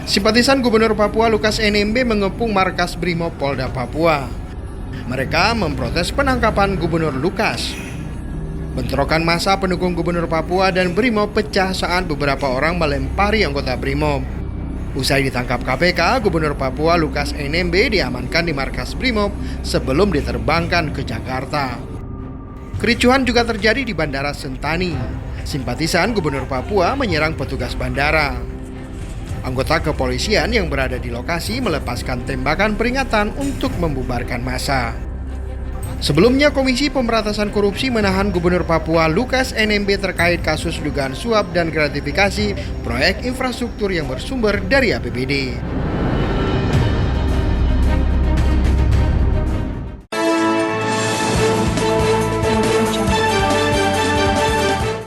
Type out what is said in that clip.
Simpatisan Gubernur Papua Lukas NMB mengepung markas Brimob Polda Papua. Mereka memprotes penangkapan Gubernur Lukas. Bentrokan massa pendukung Gubernur Papua dan Brimob pecah saat beberapa orang melempari anggota Brimob. Usai ditangkap KPK, Gubernur Papua Lukas NMB diamankan di markas Brimob sebelum diterbangkan ke Jakarta. Kericuhan juga terjadi di Bandara Sentani. Simpatisan Gubernur Papua menyerang petugas bandara. Anggota kepolisian yang berada di lokasi melepaskan tembakan peringatan untuk membubarkan massa. Sebelumnya, Komisi Pemberantasan Korupsi menahan Gubernur Papua Lukas NMB terkait kasus dugaan suap dan gratifikasi proyek infrastruktur yang bersumber dari APBD.